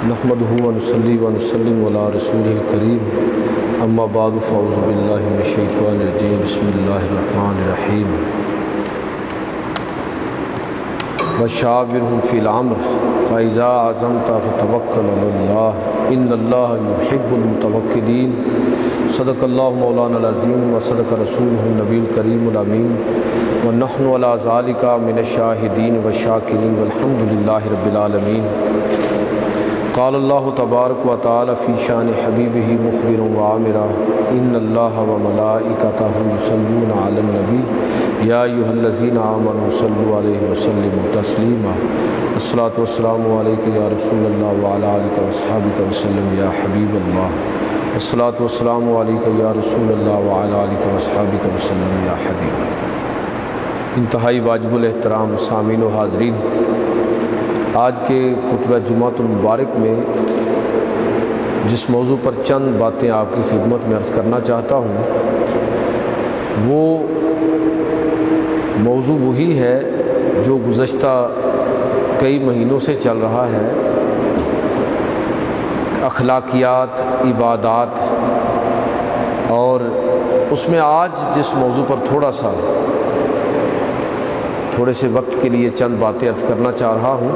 نحمدہ ونصلی ونسلم علی رسولہ الکریم اما بعد فاعوذ باللہ من الشیطان الرجیم بسم اللہ الرحمن الرحیم وشاورہم فی الامر فاذا عزمت فتوکل علی اللہ ان اللہ یحب المتوکلین صدق اللہ مولانا العظیم وصدق رسولہ النبی الکریم الامین ونحن علی ذالک من الشاہدین والشاکرین والحمد للہ رب العالمین۔ قال اللہ تبارک و تعالی فی شان حبیبہ مخبرا وعامرا ان اللہ وملائکتہ یصلون علی النبی یا ایھا الذین آمنوا صلوا علیہ وسلموا تسلیما۔ الصلاۃ والسلام علیک یا رسول اللہ وعلی آلک واصحابک وسلم یا حبیب اللہ۔ الصلاۃ والسلام علیک یا رسول اللہ وعلی آلک واصحابک وسلم یا حبیب اللہ۔ انتہائی واجب الاحترام سامعین و حاضرین، آج کے خطبہ جمعۃ المبارک میں جس موضوع پر چند باتیں آپ کی خدمت میں عرض کرنا چاہتا ہوں وہ موضوع وہی ہے جو گزشتہ کئی مہینوں سے چل رہا ہے، اخلاقیات، عبادات، اور اس میں آج جس موضوع پر تھوڑے سے وقت کے لیے چند باتیں عرض کرنا چاہ رہا ہوں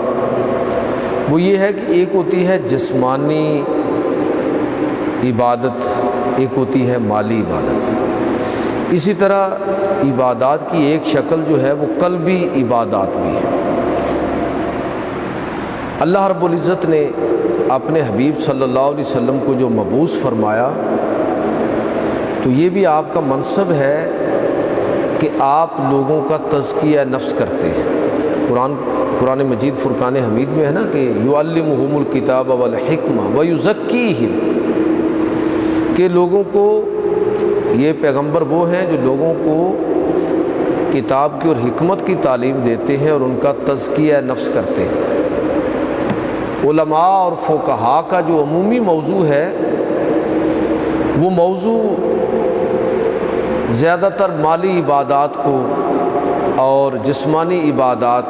وہ یہ ہے کہ ایک ہوتی ہے جسمانی عبادت، ایک ہوتی ہے مالی عبادت۔ اسی طرح عبادات کی ایک شکل جو ہے وہ قلبی عبادات بھی ہے۔ اللہ رب العزت نے اپنے حبیب صلی اللہ علیہ وسلم کو جو مبعوث فرمایا تو یہ بھی آپ کا منصب ہے کہ آپ لوگوں کا تزکیہ نفس کرتے ہیں۔ قرآن مجید فرقان حمید میں ہے نا کہ یعلمہم الکتاب والحکمہ ویزکیہم، کہ لوگوں کو، یہ پیغمبر وہ ہیں جو لوگوں کو کتاب کی اور حکمت کی تعلیم دیتے ہیں اور ان کا تزکیہ نفس کرتے ہیں۔ علماء اور فقہاء کا جو عمومی موضوع ہے وہ موضوع زیادہ تر مالی عبادات کو اور جسمانی عبادات،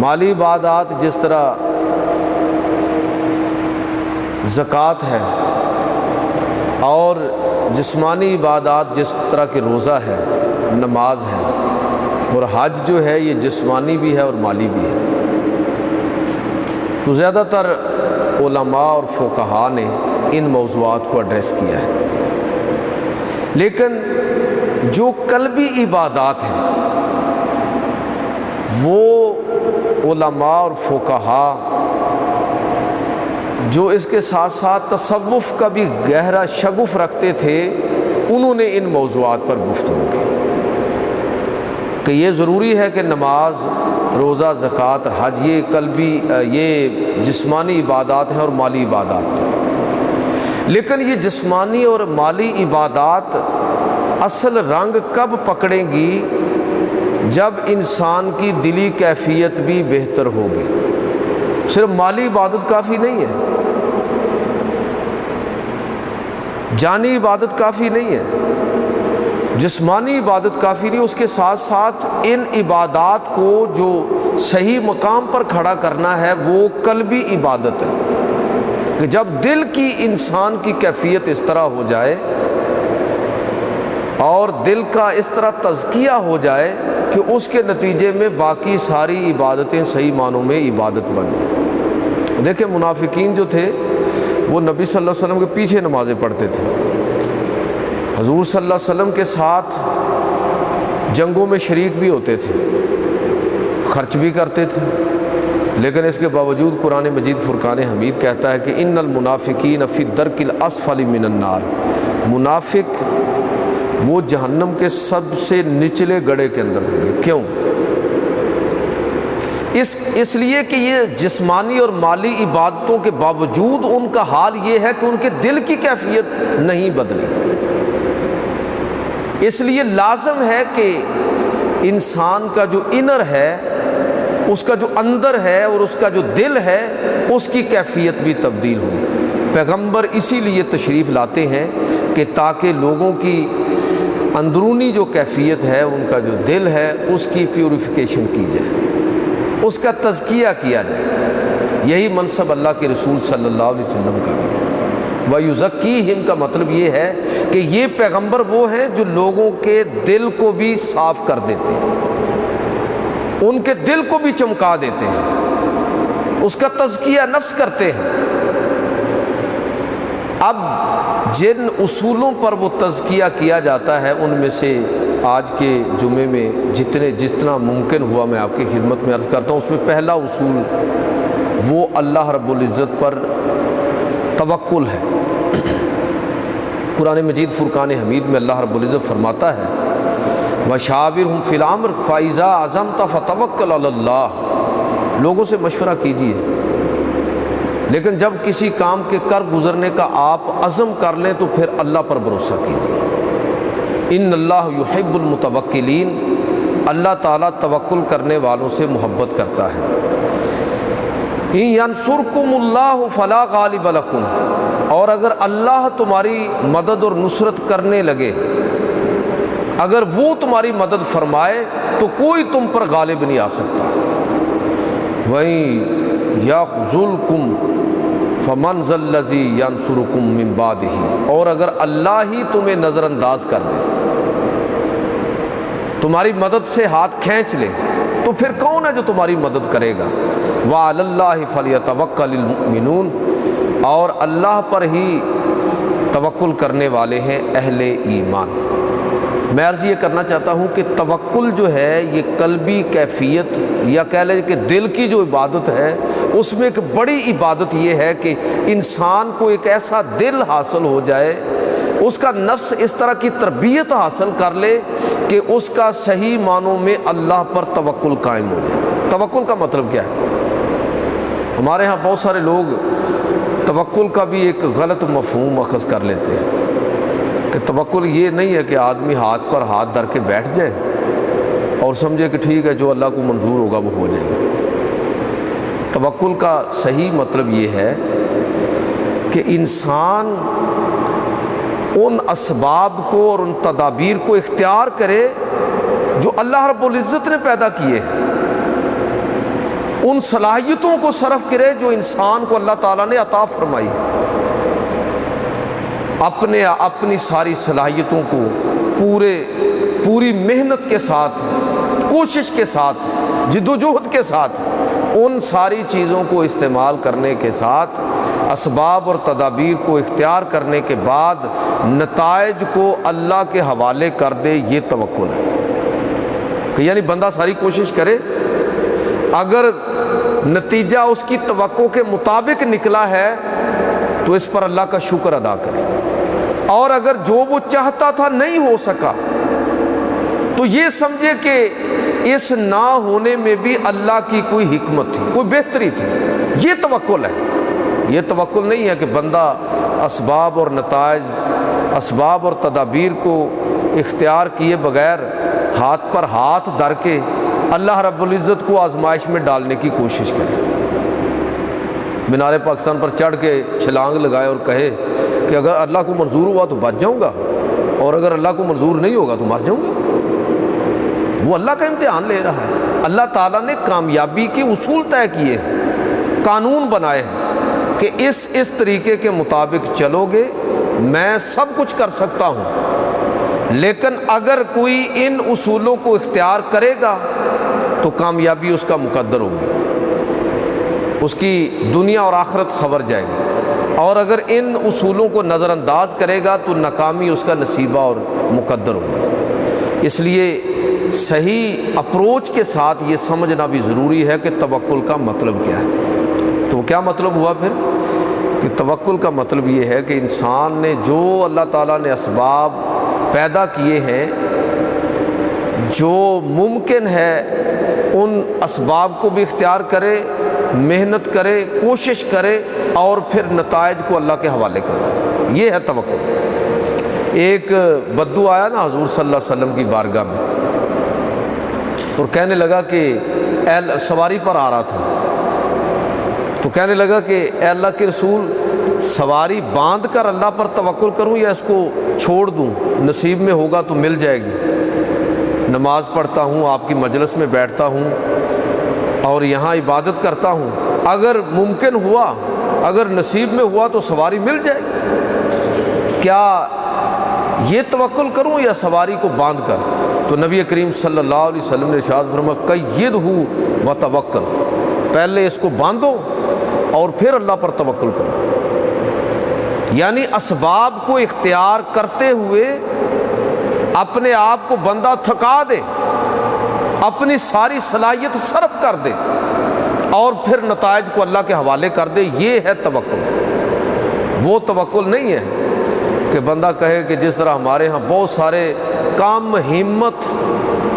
مالی عبادات جس طرح زکوٰۃ ہے اور جسمانی عبادات جس طرح کہ روزہ ہے، نماز ہے، اور حج جو ہے یہ جسمانی بھی ہے اور مالی بھی ہے۔ تو زیادہ تر علماء اور فقہاء نے ان موضوعات کو ایڈریس کیا ہے، لیکن جو قلبی عبادات ہیں وہ علماء اور فقہاء جو اس کے ساتھ ساتھ تصوف کا بھی گہرا شغف رکھتے تھے، انہوں نے ان موضوعات پر گفتگو کی کہ یہ ضروری ہے کہ نماز، روزہ، زکوٰۃ، حج یہ قلبی، یہ جسمانی عبادات ہیں اور مالی عبادات ہیں، لیکن یہ جسمانی اور مالی عبادات اصل رنگ کب پکڑیں گی؟ جب انسان کی دلی کیفیت بھی بہتر ہوگی۔ صرف مالی عبادت کافی نہیں ہے، جانی عبادت کافی نہیں ہے، جسمانی عبادت کافی نہیں، اس کے ساتھ ساتھ ان عبادات کو جو صحیح مقام پر کھڑا کرنا ہے وہ قلبی عبادت ہے، کہ جب دل کی انسان کی کیفیت اس طرح ہو جائے اور دل کا اس طرح تزکیہ ہو جائے کہ اس کے نتیجے میں باقی ساری عبادتیں صحیح معنوں میں عبادت بن جائیں۔ دیکھیں منافقین جو تھے وہ نبی صلی اللہ علیہ وسلم کے پیچھے نمازیں پڑھتے تھے، حضور صلی اللہ علیہ وسلم کے ساتھ جنگوں میں شریک بھی ہوتے تھے، خرچ بھی کرتے تھے، لیکن اس کے باوجود قرآن مجید فرقان حمید کہتا ہے کہ ان المنافقین فی الدرک الاسفل من النار، منافق وہ جہنم کے سب سے نچلے گڑھے کے اندر ہوں گے۔ کیوں؟ اس لیے کہ یہ جسمانی اور مالی عبادتوں کے باوجود ان کا حال یہ ہے کہ ان کے دل کی کیفیت نہیں بدلی۔ اس لیے لازم ہے کہ انسان کا جو انر ہے، اس کا جو اندر ہے اور اس کا جو دل ہے، اس کی کیفیت بھی تبدیل ہو۔ پیغمبر اسی لیے تشریف لاتے ہیں کہ تاکہ لوگوں کی اندرونی جو کیفیت ہے، ان کا جو دل ہے، اس کی پیوریفیکیشن کی جائے، اس کا تزکیہ کیا جائے۔ یہی منصب اللہ کے رسول صلی اللہ علیہ وسلم کا بھی ہے۔ وَيُزَكِّيهِمْ کا مطلب یہ ہے کہ یہ پیغمبر وہ ہیں جو لوگوں کے دل کو بھی صاف کر دیتے ہیں، ان کے دل کو بھی چمکا دیتے ہیں، اس کا تزکیہ نفس کرتے ہیں۔ اب جن اصولوں پر وہ تزکیہ کیا جاتا ہے ان میں سے آج کے جمعے میں جتنا ممکن ہوا میں آپ کی خدمت میں عرض کرتا ہوں۔ اس میں پہلا اصول وہ اللہ رب العزت پر توکل ہے۔ قرآن مجید فرقان حمید میں اللہ رب العزت فرماتا ہے وَشَاوِرْهُمْ فِي الْأَمْرِ فَإِذَا عَزَمْتَ فَتَوَكَّلْ عَلَى اللَّهِ، لوگوں سے مشورہ کیجیے، لیکن جب کسی کام کے کر گزرنے کا آپ عزم کر لیں تو پھر اللہ پر بھروسہ کیجیے۔ ان اللہ یحب المتوکلین، اللہ تعالیٰ توکل کرنے والوں سے محبت کرتا ہے۔ ان ینصرکم اللہ فلا غالب لکم، اور اگر اللہ تمہاری مدد اور نصرت کرنے لگے، اگر وہ تمہاری مدد فرمائے تو کوئی تم پر غالب نہیں آ سکتا۔ وَإِن یَخْذُلْکُمْ فَمَنْ ذَا الَّذِی یَنصُرُکُم مِّن بَعْدِہ، اور اگر اللہ ہی تمہیں نظر انداز کر دے، تمہاری مدد سے ہاتھ کھینچ لے، تو پھر کون ہے جو تمہاری مدد کرے گا؟ وَعَلَى اللَّهِ فَلْيَتَوَكَّلِ الْمُؤْمِنُونَ، اور اللہ پر ہی توکل کرنے والے ہیں اہل ایمان۔ میں عرض یہ کرنا چاہتا ہوں کہ توکل جو ہے یہ قلبی کیفیت یا کہہ لیں کہ دل کی جو عبادت ہے، اس میں ایک بڑی عبادت یہ ہے کہ انسان کو ایک ایسا دل حاصل ہو جائے، اس کا نفس اس طرح کی تربیت حاصل کر لے کہ اس کا صحیح معنوں میں اللہ پر توکل قائم ہو جائے۔ توکل کا مطلب کیا ہے؟ ہمارے ہاں بہت سارے لوگ توکل کا بھی ایک غلط مفہوم اخذ کر لیتے ہیں کہ توکل یہ نہیں ہے کہ آدمی ہاتھ پر ہاتھ دھر کے بیٹھ جائے اور سمجھے کہ ٹھیک ہے جو اللہ کو منظور ہوگا وہ ہو جائے گا۔ توکل کا صحیح مطلب یہ ہے کہ انسان ان اسباب کو اور ان تدابیر کو اختیار کرے جو اللہ رب العزت نے پیدا کیے ہیں، ان صلاحیتوں کو صرف کرے جو انسان کو اللہ تعالیٰ نے عطا فرمائی ہے، اپنی ساری صلاحیتوں کو پوری محنت کے ساتھ، کوشش کے ساتھ، جدوجہد کے ساتھ ان ساری چیزوں کو استعمال کرنے کے ساتھ اسباب اور تدابیر کو اختیار کرنے کے بعد نتائج کو اللہ کے حوالے کر دے، یہ توکل ہے۔ کہ یعنی بندہ ساری کوشش کرے، اگر نتیجہ اس کی توقع کے مطابق نکلا ہے تو اس پر اللہ کا شکر ادا کرے، اور اگر جو وہ چاہتا تھا نہیں ہو سکا تو یہ سمجھے کہ اس نہ ہونے میں بھی اللہ کی کوئی حکمت تھی، کوئی بہتری تھی۔ یہ توکل ہے۔ یہ توکل نہیں ہے کہ بندہ اسباب اور نتائج، اسباب اور تدابیر کو اختیار کیے بغیر ہاتھ پر ہاتھ دھر کے اللہ رب العزت کو آزمائش میں ڈالنے کی کوشش کرے، مینار پاکستان پر چڑھ کے چھلانگ لگائے اور کہے کہ اگر اللہ کو منظور ہوا تو بچ جاؤں گا، اور اگر اللہ کو منظور نہیں ہوگا تو مر جاؤں گا۔ وہ اللہ کا امتحان لے رہا ہے۔ اللہ تعالیٰ نے کامیابی کے اصول طے کیے ہیں، قانون بنائے ہیں کہ اس طریقے کے مطابق چلو گے میں سب کچھ کر سکتا ہوں، لیکن اگر کوئی ان اصولوں کو اختیار کرے گا تو کامیابی اس کا مقدر ہوگی، اس کی دنیا اور آخرت سنور جائے گی، اور اگر ان اصولوں کو نظر انداز کرے گا تو ناکامی اس کا نصیبہ اور مقدر ہوگی۔ اس لیے صحیح اپروچ کے ساتھ یہ سمجھنا بھی ضروری ہے کہ توکل کا مطلب کیا ہے۔ تو کیا مطلب ہوا پھر؟ کہ توکل کا مطلب یہ ہے کہ انسان نے جو اللہ تعالیٰ نے اسباب پیدا کیے ہیں، جو ممکن ہے ان اسباب کو بھی اختیار کرے، محنت کرے، کوشش کرے، اور پھر نتائج کو اللہ کے حوالے کر دے۔ یہ ہے توکل۔ ایک بدو آیا نا حضور صلی اللہ علیہ وسلم کی بارگاہ میں اور کہنے لگا کہ سواری پر آ رہا تھا، تو کہنے لگا کہ اے اللہ کے رسول، سواری باندھ کر اللہ پر توکل کروں یا اس کو چھوڑ دوں؟ نصیب میں ہوگا تو مل جائے گی، نماز پڑھتا ہوں، آپ کی مجلس میں بیٹھتا ہوں، اور یہاں عبادت کرتا ہوں، اگر ممکن ہوا، اگر نصیب میں ہوا تو سواری مل جائے گی، کیا یہ توکل کروں یا سواری کو باندھ کر؟ تو نبی کریم صلی اللہ علیہ وسلم نے ارشاد فرمایا قیدہ وتوکل، پہلے اس کو باندھو اور پھر اللہ پر توکل کرو۔ یعنی اسباب کو اختیار کرتے ہوئے اپنے آپ کو بندہ تھکا دے، اپنی ساری صلاحیت صرف کر دے اور پھر نتائج کو اللہ کے حوالے کر دے، یہ ہے توکل۔ وہ توکل نہیں ہے کہ بندہ کہے کہ جس طرح ہمارے ہاں بہت سارے کم ہمت،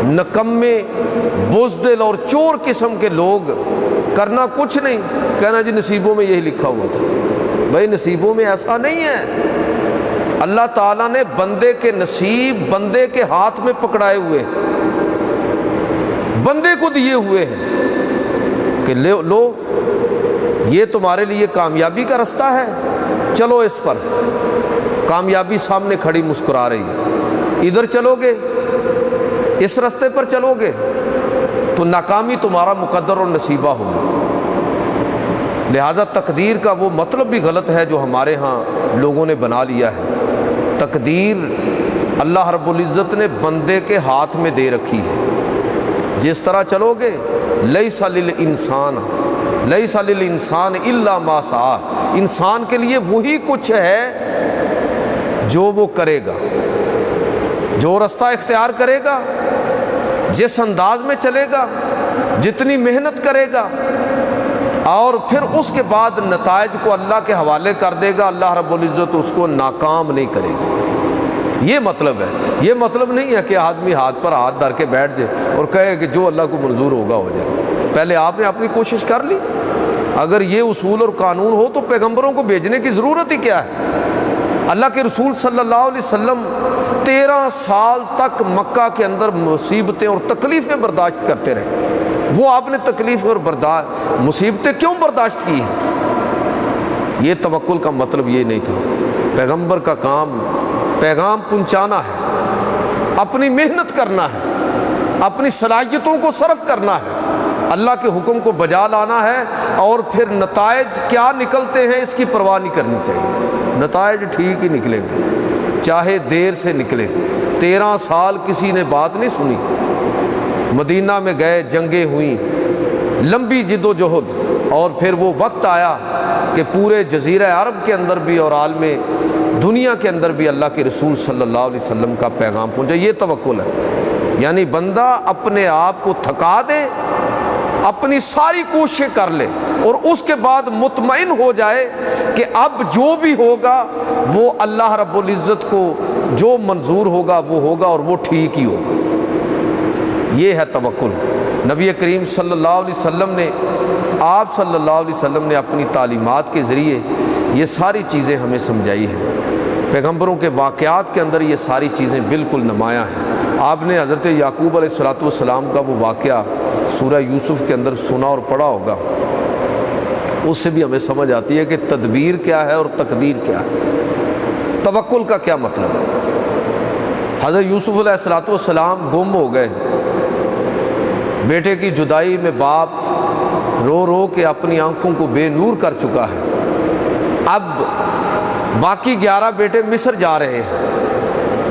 نکمے، بزدل اور چور قسم کے لوگ، کرنا کچھ نہیں، کہنا جی نصیبوں میں یہی لکھا ہوا تھا۔ بھائی نصیبوں میں ایسا نہیں ہے، اللہ تعالیٰ نے بندے کے نصیب بندے کے ہاتھ میں پکڑائے ہوئے ہیں، بندے کو دیے ہوئے ہیں کہ لو یہ تمہارے لیے کامیابی کا رستہ ہے، چلو اس پر۔ کامیابی سامنے کھڑی مسکرا رہی ہے، ادھر چلو گے، اس رستے پر چلو گے تو ناکامی تمہارا مقدر اور نصیبہ ہوگی۔ لہذا تقدیر کا وہ مطلب بھی غلط ہے جو ہمارے ہاں لوگوں نے بنا لیا ہے۔ تقدیر اللہ رب العزت نے بندے کے ہاتھ میں دے رکھی ہے، جس طرح چلو گے لیس للانسان الا ما سعی، انسان کے لیے وہی کچھ ہے جو وہ کرے گا، جو رستہ اختیار کرے گا، جس انداز میں چلے گا، جتنی محنت کرے گا، اور پھر اس کے بعد نتائج کو اللہ کے حوالے کر دے گا، اللہ رب العزت اس کو ناکام نہیں کرے گا۔ یہ مطلب ہے، یہ مطلب نہیں ہے کہ آدمی ہاتھ پر ہاتھ دھر کے بیٹھ جائے اور کہے کہ جو اللہ کو منظور ہوگا ہو جائے گا۔ پہلے آپ نے اپنی کوشش کر لی۔ اگر یہ اصول اور قانون ہو تو پیغمبروں کو بھیجنے کی ضرورت ہی کیا ہے؟ اللہ کے رسول صلی اللہ علیہ وسلم 13 سال تک مکہ کے اندر مصیبتیں اور تکلیفیں برداشت کرتے رہے۔ وہ آپ نے تکلیفیں اور مصیبتیں کیوں برداشت کی ہیں؟ یہ توکل کا مطلب یہ نہیں تھا۔ پیغمبر کا کام پیغام پہنچانا ہے، اپنی محنت کرنا ہے، اپنی صلاحیتوں کو صرف کرنا ہے، اللہ کے حکم کو بجا لانا ہے، اور پھر نتائج کیا نکلتے ہیں اس کی پرواہ نہیں کرنی چاہیے۔ نتائج ٹھیک ہی نکلیں گے، چاہے دیر سے نکلے۔ 13 سال کسی نے بات نہیں سنی، مدینہ میں گئے، جنگیں ہوئیں، لمبی جد و جہد، اور پھر وہ وقت آیا کہ پورے جزیرہ عرب کے اندر بھی اور عالم دنیا کے اندر بھی اللہ کے رسول صلی اللہ علیہ وسلم کا پیغام پہنچا۔ یہ توکل ہے، یعنی بندہ اپنے آپ کو تھکا دے، اپنی ساری کوششیں کر لے، اور اس کے بعد مطمئن ہو جائے کہ اب جو بھی ہوگا وہ اللہ رب العزت کو جو منظور ہوگا وہ ہوگا، اور وہ ٹھیک ہی ہوگا۔ یہ ہے توکل۔ نبی کریم صلی اللہ علیہ وسلم نے، آپ صلی اللہ علیہ وسلم نے اپنی تعلیمات کے ذریعے یہ ساری چیزیں ہمیں سمجھائی ہیں۔ پیغمبروں کے واقعات کے اندر یہ ساری چیزیں بالکل نمایاں ہیں۔ آپ نے حضرت یعقوب علیہ السلام کا وہ واقعہ سورہ یوسف کے اندر سنا اور پڑھا ہوگا، اس سے بھی ہمیں سمجھ آتی ہے کہ تدبیر کیا ہے اور تقدیر کیا ہے، توکل کا کیا مطلب ہے۔ حضرت یوسف علیہ السلام گم ہو گئے، بیٹے کی جدائی میں باپ رو رو کے اپنی آنکھوں کو بے نور کر چکا ہے۔ اب باقی 11 بیٹے مصر جا رہے ہیں،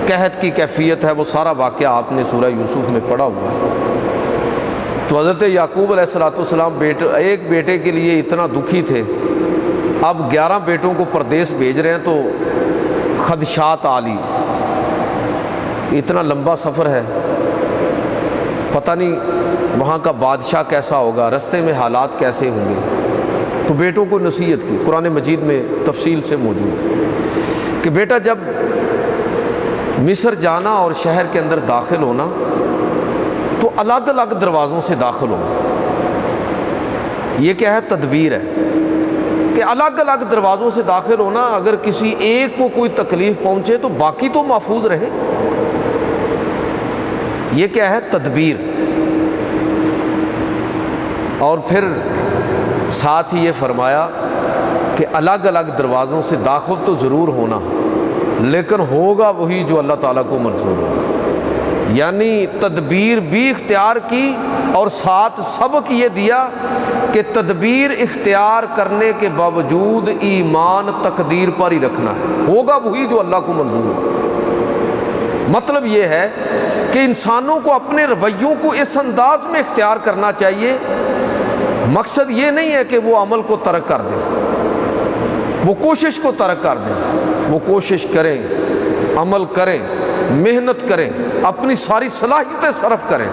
قحط کی کیفیت ہے، وہ سارا واقعہ آپ نے سورہ یوسف میں پڑھا ہوا ہے۔ تو حضرت یعقوب علیہ السلام ایک بیٹے کے لیے اتنا دکھی تھے، اب 11 بیٹوں کو پردیس بھیج رہے ہیں تو خدشات عالی، اتنا لمبا سفر ہے، پتہ نہیں وہاں کا بادشاہ کیسا ہوگا، رستے میں حالات کیسے ہوں گے۔ تو بیٹوں کو نصیحت کی، قرآن مجید میں تفصیل سے موجود ہے کہ بیٹا جب مصر جانا اور شہر کے اندر داخل ہونا تو الگ الگ دروازوں سے داخل ہونا۔ یہ کیا ہے؟ تدبیر ہے کہ الگ الگ دروازوں سے داخل ہونا، اگر کسی ایک کو کوئی تکلیف پہنچے تو باقی تو محفوظ رہے۔ یہ کیا ہے؟ تدبیر۔ اور پھر ساتھ ہی یہ فرمایا کہ الگ الگ دروازوں سے داخل تو ضرور ہونا، لیکن ہوگا وہی جو اللہ تعالیٰ کو منظور ہوگا۔ یعنی تدبیر بھی اختیار کی اور ساتھ سبق یہ دیا کہ تدبیر اختیار کرنے کے باوجود ایمان تقدیر پر ہی رکھنا ہے، ہوگا وہی جو اللہ کو منظور ہوگا۔ مطلب یہ ہے کہ انسانوں کو اپنے رویوں کو اس انداز میں اختیار کرنا چاہیے، مقصد یہ نہیں ہے کہ وہ عمل کو ترک کر دیں، وہ کوشش کو ترک کر دیں، وہ کوشش کریں، عمل کریں، محنت کریں، اپنی ساری صلاحیتیں صرف کریں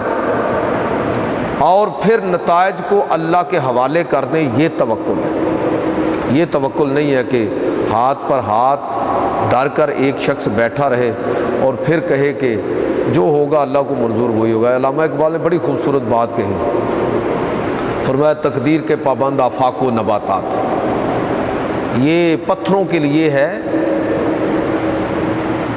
اور پھر نتائج کو اللہ کے حوالے کر دیں۔ یہ توکل ہے۔ یہ توکل نہیں ہے کہ ہاتھ پر ہاتھ دھر کر ایک شخص بیٹھا رہے اور پھر کہے کہ جو ہوگا اللہ کو منظور وہی ہوگا۔ علامہ اقبال نے بڑی خوبصورت بات کہی، فرمایا تقدیر کے پابند آفاق و نباتات، یہ پتھروں کے لیے ہے،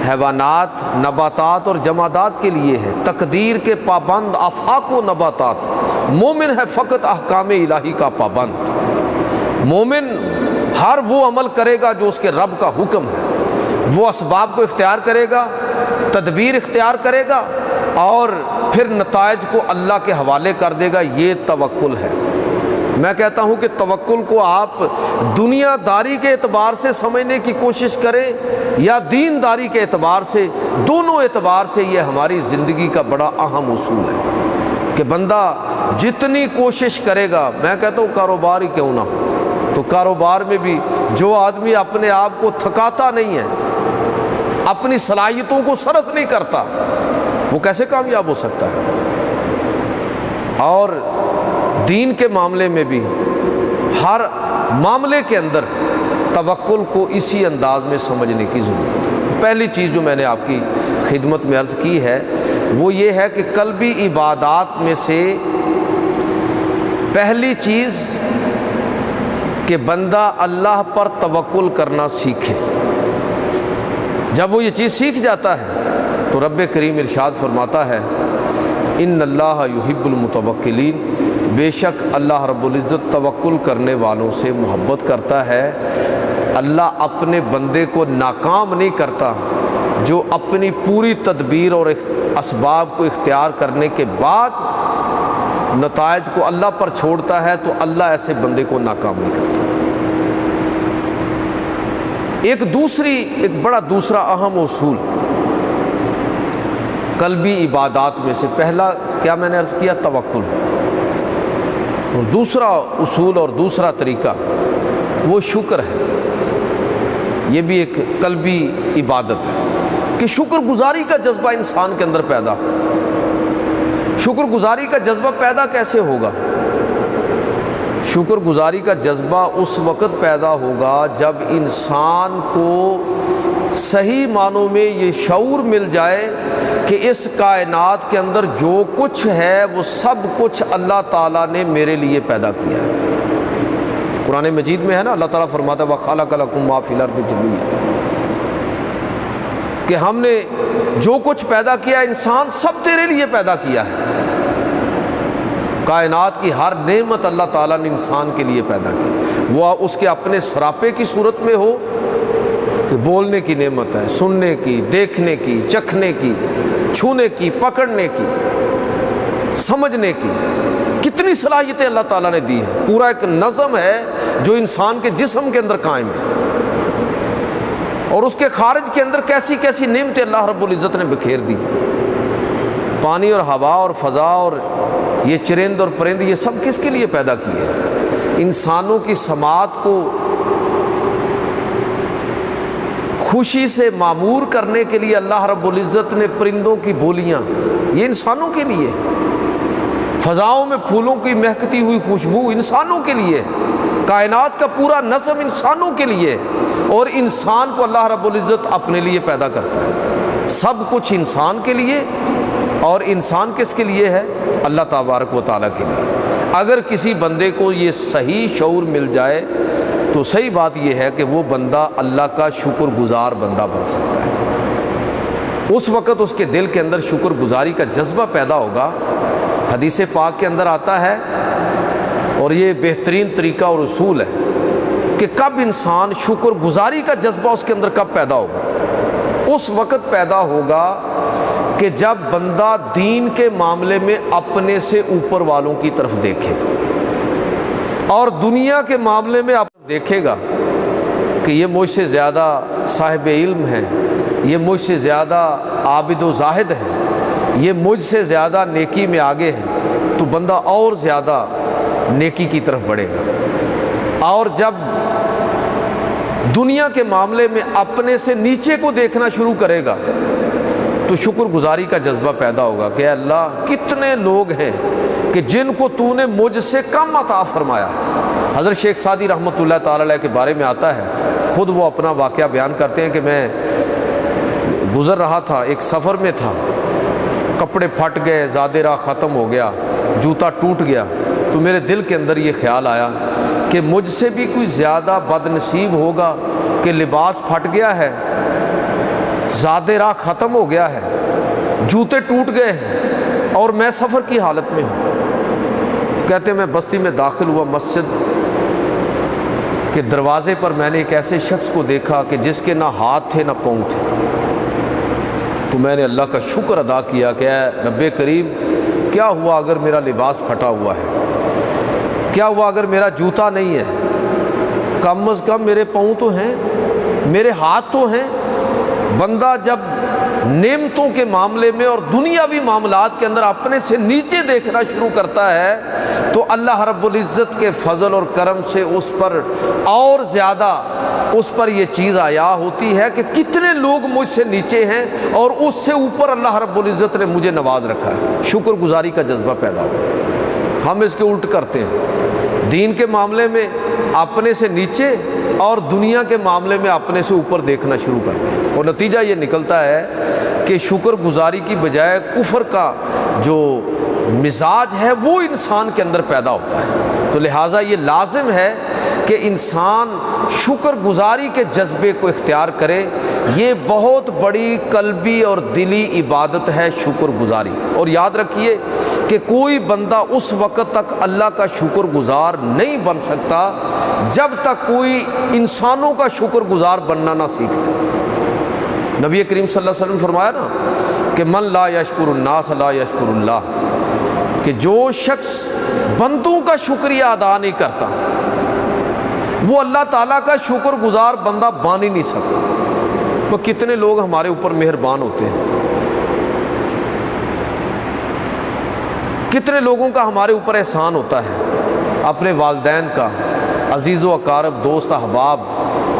حیوانات، نباتات اور جمادات کے لیے ہے۔ تقدیر کے پابند آفاق و نباتات، مومن ہے فقط احکام الہی کا پابند۔ مومن ہر وہ عمل کرے گا جو اس کے رب کا حکم ہے، وہ اسباب کو اختیار کرے گا، تدبیر اختیار کرے گا اور پھر نتائج کو اللہ کے حوالے کر دے گا۔ یہ توکل ہے۔ میں کہتا ہوں کہ توکل کو آپ دنیا داری کے اعتبار سے سمجھنے کی کوشش کریں یا دین داری کے اعتبار سے، دونوں اعتبار سے یہ ہماری زندگی کا بڑا اہم اصول ہے کہ بندہ جتنی کوشش کرے گا، میں کہتا ہوں کاروبار ہی کیوں نہ ہو، تو کاروبار میں بھی جو آدمی اپنے آپ کو تھکاتا نہیں ہے، اپنی صلاحیتوں کو صرف نہیں کرتا، وہ کیسے کامیاب ہو سکتا ہے؟ اور دین کے معاملے میں بھی ہر معاملے کے اندر توکل کو اسی انداز میں سمجھنے کی ضرورت ہے۔ پہلی چیز جو میں نے آپ کی خدمت میں عرض کی ہے وہ یہ ہے کہ قلبی عبادات میں سے پہلی چیز کہ بندہ اللہ پر توکل کرنا سیکھے۔ جب وہ یہ چیز سیکھ جاتا ہے تو رب کریم ارشاد فرماتا ہے ان اللہ یحب المتوکلین، بے شک اللہ رب العزت توکل کرنے والوں سے محبت کرتا ہے۔ اللہ اپنے بندے کو ناکام نہیں کرتا، جو اپنی پوری تدبیر اور اسباب کو اختیار کرنے کے بعد نتائج کو اللہ پر چھوڑتا ہے تو اللہ ایسے بندے کو ناکام نہیں کرتا۔ ایک بڑا دوسرا اہم اصول قلبی عبادات میں سے پہلا کیا میں نے عرض کیا؟ توکل، اور دوسرا اصول اور دوسرا طریقہ وہ شکر ہے۔ یہ بھی ایک قلبی عبادت ہے کہ شکر گزاری کا جذبہ انسان کے اندر پیدا ہو۔ شکر گزاری کا جذبہ پیدا کیسے ہوگا؟ شکر گزاری کا جذبہ اس وقت پیدا ہوگا جب انسان کو صحیح معنوں میں یہ شعور مل جائے کہ اس کائنات کے اندر جو کچھ ہے وہ سب کچھ اللہ تعالیٰ نے میرے لیے پیدا کیا ہے۔ قرآن مجید میں ہے نا، اللہ تعالیٰ فرماتا ہے وَخَلَقَ لَكُم مَّا فِي الْأَرْضِ جَمِيعًا، کہ ہم نے جو کچھ پیدا کیا انسان سب تیرے لیے پیدا کیا ہے۔ کائنات کی ہر نعمت اللہ تعالیٰ نے انسان کے لیے پیدا کی، وہ اس کے اپنے سراپے کی صورت میں ہو کہ بولنے کی نعمت ہے، سننے کی، دیکھنے کی، چکھنے کی، چھونے کی، پکڑنے کی، سمجھنے کی، کتنی صلاحیتیں اللہ تعالیٰ نے دی ہیں۔ پورا ایک نظم ہے جو انسان کے جسم کے اندر قائم ہے، اور اس کے خارج کے اندر کیسی کیسی نعمتیں اللہ رب العزت نے بکھیر دی ہیں۔ پانی اور ہوا اور فضا اور یہ چرند اور پرند، یہ سب کس کے لیے پیدا کیے ہیں؟ انسانوں کی سماعت کو خوشی سے معمور کرنے کے لیے اللہ رب العزت نے پرندوں کی بولیاں، یہ انسانوں کے لیے ہے۔ فضاؤں میں پھولوں کی مہکتی ہوئی خوشبو انسانوں کے لیے ہے۔ کائنات کا پورا نظم انسانوں کے لیے ہے، اور انسان کو اللہ رب العزت اپنے لیے پیدا کرتا ہے۔ سب کچھ انسان کے لیے، اور انسان کس کے لیے ہے؟ اللہ تبارک و تعالیٰ کے لیے۔ اگر کسی بندے کو یہ صحیح شعور مل جائے تو صحیح بات یہ ہے کہ وہ بندہ اللہ کا شکر گزار بندہ بن سکتا ہے۔ اس وقت اس کے دل کے اندر شکر گزاری کا جذبہ پیدا ہوگا۔ حدیث پاک کے اندر آتا ہے، اور یہ بہترین طریقہ اور اصول ہے کہ کب انسان شکر گزاری کا جذبہ اس کے اندر کب پیدا ہوگا؟ اس وقت پیدا ہوگا کہ جب بندہ دین کے معاملے میں اپنے سے اوپر والوں کی طرف دیکھے اور دنیا کے معاملے میں آپ دیکھے گا کہ یہ مجھ سے زیادہ صاحب علم ہے، یہ مجھ سے زیادہ عابد و زاہد ہے، یہ مجھ سے زیادہ نیکی میں آگے ہے، تو بندہ اور زیادہ نیکی کی طرف بڑھے گا۔ اور جب دنیا کے معاملے میں اپنے سے نیچے کو دیکھنا شروع کرے گا تو شکر گزاری کا جذبہ پیدا ہوگا کہ اے اللہ کتنے لوگ ہیں کہ جن کو تو نے مجھ سے کم عطا فرمایا ہے۔ حضرت شیخ سعدی رحمۃ اللہ تعالی علیہ کے بارے میں آتا ہے، خود وہ اپنا واقعہ بیان کرتے ہیں کہ میں گزر رہا تھا، ایک سفر میں تھا، کپڑے پھٹ گئے، زادِ راہ ختم ہو گیا، جوتا ٹوٹ گیا، تو میرے دل کے اندر یہ خیال آیا کہ مجھ سے بھی کوئی زیادہ بد نصیب ہوگا کہ لباس پھٹ گیا ہے، زادِ راہ ختم ہو گیا ہے، جوتے ٹوٹ گئے ہیں اور میں سفر کی حالت میں ہوں۔ کہتے ہیں میں بستی میں داخل ہوا، مسجد کے دروازے پر میں نے ایک ایسے شخص کو دیکھا کہ جس کے نہ ہاتھ تھے نہ پاؤں تھے، تو میں نے اللہ کا شکر ادا کیا کہ اے رب کریم، کیا ہوا اگر میرا لباس پھٹا ہوا ہے، کیا ہوا اگر میرا جوتا نہیں ہے، کم از کم میرے پاؤں تو ہیں، میرے ہاتھ تو ہیں۔ بندہ جب نعمتوں کے معاملے میں اور دنیاوی معاملات کے اندر اپنے سے نیچے دیکھنا شروع کرتا ہے تو اللہ رب العزت کے فضل اور کرم سے اس پر اور زیادہ اس پر یہ چیز عیا ہوتی ہے کہ کتنے لوگ مجھ سے نیچے ہیں اور اس سے اوپر اللہ رب العزت نے مجھے نواز رکھا ہے۔ شکر گزاری کا جذبہ پیدا ہوا۔ ہم اس کے الٹ کرتے ہیں، دین کے معاملے میں اپنے سے نیچے اور دنیا کے معاملے میں اپنے سے اوپر دیکھنا شروع کرتے ہیں، اور نتیجہ یہ نکلتا ہے کہ شکر گزاری کی بجائے کفر کا جو مزاج ہے وہ انسان کے اندر پیدا ہوتا ہے۔ تو لہٰذا یہ لازم ہے کہ انسان شکر گزاری کے جذبے کو اختیار کرے۔ یہ بہت بڑی قلبی اور دلی عبادت ہے شکر گزاری، اور یاد رکھیے کہ کوئی بندہ اس وقت تک اللہ کا شکر گزار نہیں بن سکتا جب تک کوئی انسانوں کا شکر گزار بننا نہ سیکھ لے۔ نبی کریم صلی اللہ علیہ وسلم فرمایا نا کہ من لا یشکر الناس لا یشکر اللہ، کہ جو شخص بندوں کا شکریہ ادا نہیں کرتا وہ اللہ تعالیٰ کا شکر گزار بندہ بن ہی نہیں سکتا۔ وہ کتنے لوگ ہمارے اوپر مہربان ہوتے ہیں، کتنے لوگوں کا ہمارے اوپر احسان ہوتا ہے، اپنے والدین کا، عزیز و اقارب، دوست احباب،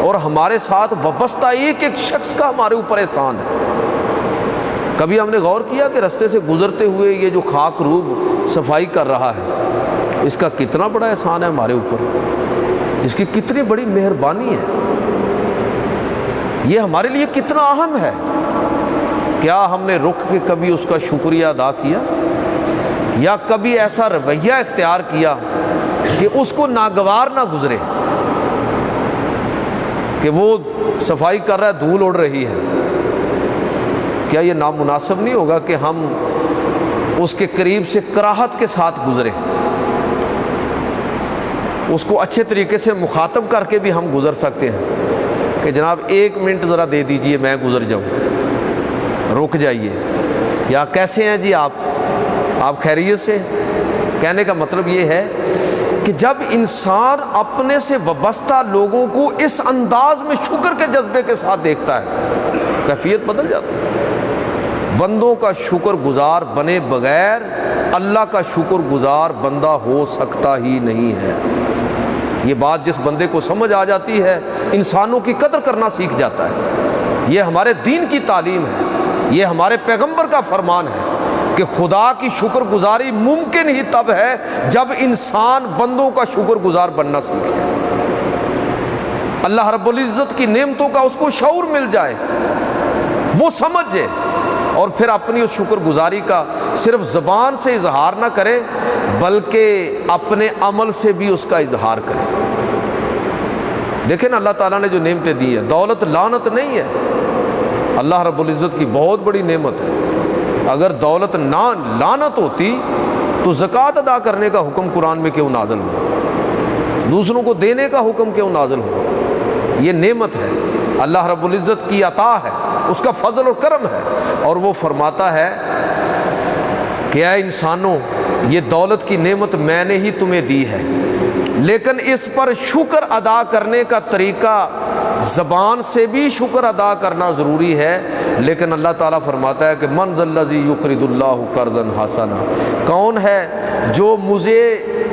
اور ہمارے ساتھ وابستہ ایک ایک شخص کا ہمارے اوپر احسان ہے۔ کبھی ہم نے غور کیا کہ رستے سے گزرتے ہوئے یہ جو خاک روب صفائی کر رہا ہے، اس کا کتنا بڑا احسان ہے ہمارے اوپر، اس کی کتنی بڑی مہربانی ہے، یہ ہمارے لیے کتنا اہم ہے۔ کیا ہم نے رک کے کبھی اس کا شکریہ ادا کیا، یا کبھی ایسا رویہ اختیار کیا کہ اس کو ناگوار نہ گزرے کہ وہ صفائی کر رہا ہے، دھول اڑ رہی ہے؟ کیا یہ نامناسب نہیں ہوگا کہ ہم اس کے قریب سے کراہت کے ساتھ گزریں، اس کو اچھے طریقے سے مخاطب کر کے بھی ہم گزر سکتے ہیں کہ جناب 1 منٹ ذرا دے دیجئے میں گزر جاؤں، رک جائیے، یا کیسے ہیں جی آپ خیریت سے؟ کہنے کا مطلب یہ ہے کہ جب انسان اپنے سے وابستہ لوگوں کو اس انداز میں شکر کے جذبے کے ساتھ دیکھتا ہے، کیفیت بدل جاتی ہے۔ بندوں کا شکر گزار بنے بغیر اللہ کا شکر گزار بندہ ہو سکتا ہی نہیں ہے۔ یہ بات جس بندے کو سمجھ آ جاتی ہے انسانوں کی قدر کرنا سیکھ جاتا ہے۔ یہ ہمارے دین کی تعلیم ہے، یہ ہمارے پیغمبر کا فرمان ہے کہ خدا کی شکر گزاری ممکن ہی تب ہے جب انسان بندوں کا شکر گزار بننا سیکھے، اللہ رب العزت کی نعمتوں کا اس کو شعور مل جائے، وہ سمجھے، اور پھر اپنی اس شکر گزاری کا صرف زبان سے اظہار نہ کرے بلکہ اپنے عمل سے بھی اس کا اظہار کرے۔ دیکھیں نا اللہ تعالیٰ نے جو نعمتیں دی ہیں، دولت لعنت نہیں ہے، اللہ رب العزت کی بہت بڑی نعمت ہے۔ اگر دولت نہ لعنت ہوتی تو زکوٰۃ ادا کرنے کا حکم قرآن میں کیوں نازل ہوا، دوسروں کو دینے کا حکم کیوں نازل ہوا؟ یہ نعمت ہے، اللہ رب العزت کی عطا ہے۔ اس کا فضل اور کرم ہے۔ اور وہ فرماتا ہے کہ اے انسانوں، یہ دولت کی نعمت میں نے ہی تمہیں دی ہے، لیکن اس پر شکر ادا کرنے کا طریقہ، زبان سے بھی شکر ادا کرنا ضروری ہے، لیکن اللہ تعالیٰ فرماتا ہے کہ من ذا الذی یقرض اللہ قرضا حسنا، کون ہے جو مجھے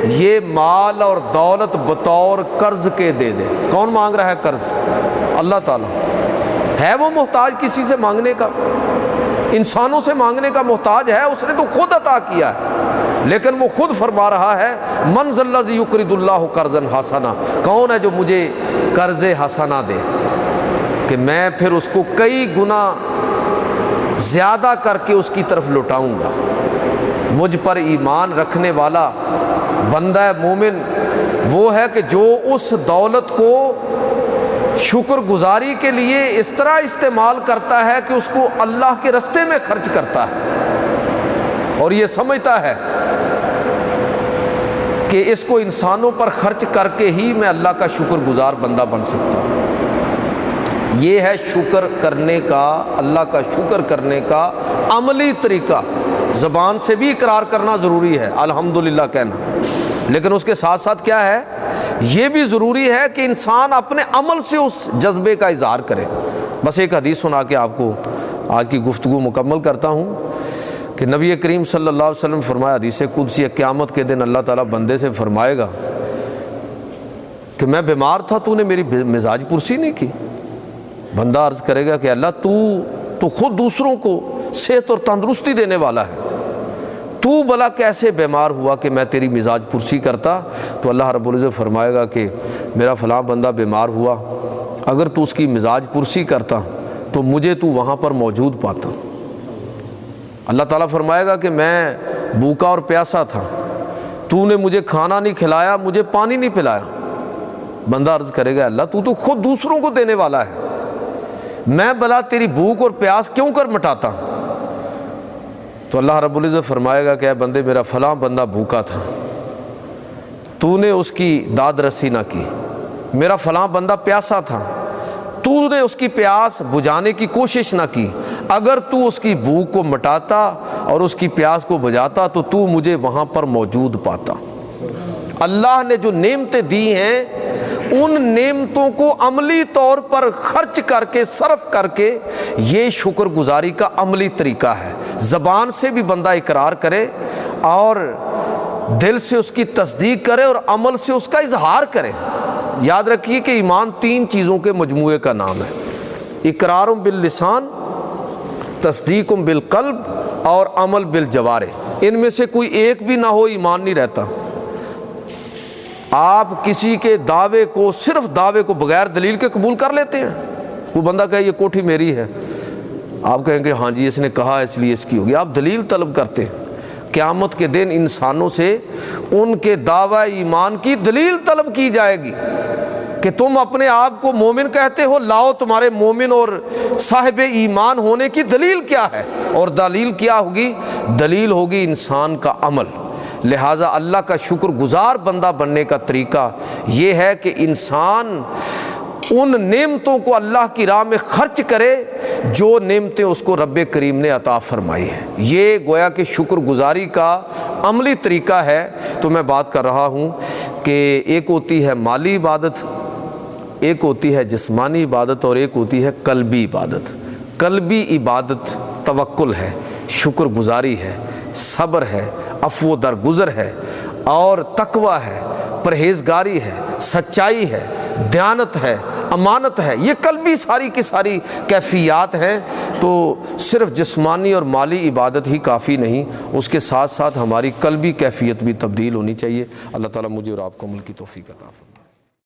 یہ مال اور دولت بطور قرض کے دے دے۔ کون مانگ رہا ہے قرض؟ اللہ تعالیٰ۔ ہے وہ محتاج کسی سے مانگنے کا؟ انسانوں سے مانگنے کا محتاج ہے؟ اس نے تو خود عطا کیا ہے، لیکن وہ خود فرما رہا ہے من ذا الذی یقرض اللہ قرضا حسنا، کون ہے جو مجھے قرض حسنا دے کہ میں پھر اس کو کئی گنا زیادہ کر کے اس کی طرف لوٹاؤں گا۔ مجھ پر ایمان رکھنے والا بندہ مومن وہ ہے کہ جو اس دولت کو شکر گزاری کے لیے اس طرح استعمال کرتا ہے کہ اس کو اللہ کے راستے میں خرچ کرتا ہے، اور یہ سمجھتا ہے کہ اس کو انسانوں پر خرچ کر کے ہی میں اللہ کا شکر گزار بندہ بن سکتا ہوں۔ یہ ہے شکر کرنے کا، اللہ کا شکر کرنے کا عملی طریقہ۔ زبان سے بھی اقرار کرنا ضروری ہے، الحمدللہ کہنا، لیکن اس کے ساتھ ساتھ کیا ہے، یہ بھی ضروری ہے کہ انسان اپنے عمل سے اس جذبے کا اظہار کرے۔ بس ایک حدیث سنا کے آپ کو آج کی گفتگو مکمل کرتا ہوں کہ نبی کریم صلی اللہ علیہ وسلم فرمایا، حدیث قدسی، قیامت کے دن اللہ تعالیٰ بندے سے فرمائے گا کہ میں بیمار تھا، تو نے میری مزاج پرسی نہیں کی۔ بندہ عرض کرے گا کہ اللہ تو خود دوسروں کو صحت اور تندرستی دینے والا ہے، تو بھلا کیسے بیمار ہوا کہ میں تیری مزاج پرسی کرتا؟ تو اللہ رب العزت فرمائے گا کہ میرا فلاں بندہ بیمار ہوا، اگر تو اس کی مزاج پرسی کرتا تو مجھے تو وہاں پر موجود پاتا۔ اللہ تعالیٰ فرمائے گا کہ میں بھوکا اور پیاسا تھا، تو نے مجھے کھانا نہیں کھلایا، مجھے پانی نہیں پلایا۔ بندہ عرض کرے گا اللہ تو خود دوسروں کو دینے والا ہے، میں بھلا تیری بھوک اور پیاس کیوں کر مٹاتا؟ تو اللہ رب العزت فرمائے گا کہ اے بندے، میرا فلاں بندہ بھوکا تھا، تو نے اس کی داد رسی نہ کی۔ میرا فلاں بندہ پیاسا تھا، تو نے اس کی پیاس بجھانے کی کوشش نہ کی۔ اگر تو اس کی بھوک کو مٹاتا اور اس کی پیاس کو بجھاتا تو مجھے وہاں پر موجود پاتا۔ اللہ نے جو نعمتیں دی ہیں، ان نعمتوں کو عملی طور پر خرچ کر کے، صرف کر کے، یہ شکر گزاری کا عملی طریقہ ہے۔ زبان سے بھی بندہ اقرار کرے اور دل سے اس کی تصدیق کرے اور عمل سے اس کا اظہار کرے۔ یاد رکھیے کہ ایمان 3 چیزوں کے مجموعے کا نام ہے، اقرار باللسان، تصدیق بالقلب اور عمل بالجوارح۔ ان میں سے کوئی ایک بھی نہ ہو ایمان نہیں رہتا۔ آپ کسی کے دعوے کو، صرف دعوے کو بغیر دلیل کے قبول کر لیتے ہیں۔ کوئی بندہ کہے یہ کوٹھی میری ہے، آپ کہیں گے ہاں جی اس نے کہا اس لیے اس کی ہوگی، آپ دلیل طلب کرتے ہیں۔ قیامت کے دن انسانوں سے ان کے دعوی ایمان کی دلیل طلب کی جائے گی کہ تم اپنے آپ کو مومن کہتے ہو، لاؤ تمہارے مومن اور صاحب ایمان ہونے کی دلیل کیا ہے؟ اور دلیل کیا ہوگی؟ دلیل ہوگی انسان کا عمل۔ لہٰذا اللہ کا شکر گزار بندہ بننے کا طریقہ یہ ہے کہ انسان ان نعمتوں کو اللہ کی راہ میں خرچ کرے جو نعمتیں اس کو رب کریم نے عطا فرمائی ہیں۔ یہ گویا کہ شکر گزاری کا عملی طریقہ ہے۔ تو میں بات کر رہا ہوں کہ ایک ہوتی ہے مالی عبادت، ایک ہوتی ہے جسمانی عبادت، اور ایک ہوتی ہے قلبی عبادت۔ قلبی عبادت توکل ہے، شکر گزاری ہے، صبر ہے، عفو و درگزر ہے، اور تقوی ہے، پرہیزگاری ہے، سچائی ہے، دیانت ہے، امانت ہے۔ یہ قلبی ساری کی ساری کیفیات ہیں۔ تو صرف جسمانی اور مالی عبادت ہی کافی نہیں، اس کے ساتھ ساتھ ہماری قلبی کیفیت بھی تبدیل ہونی چاہیے۔ اللہ تعالیٰ مجھے اور آپ کو عمل کی توفیق عطا فرمائے۔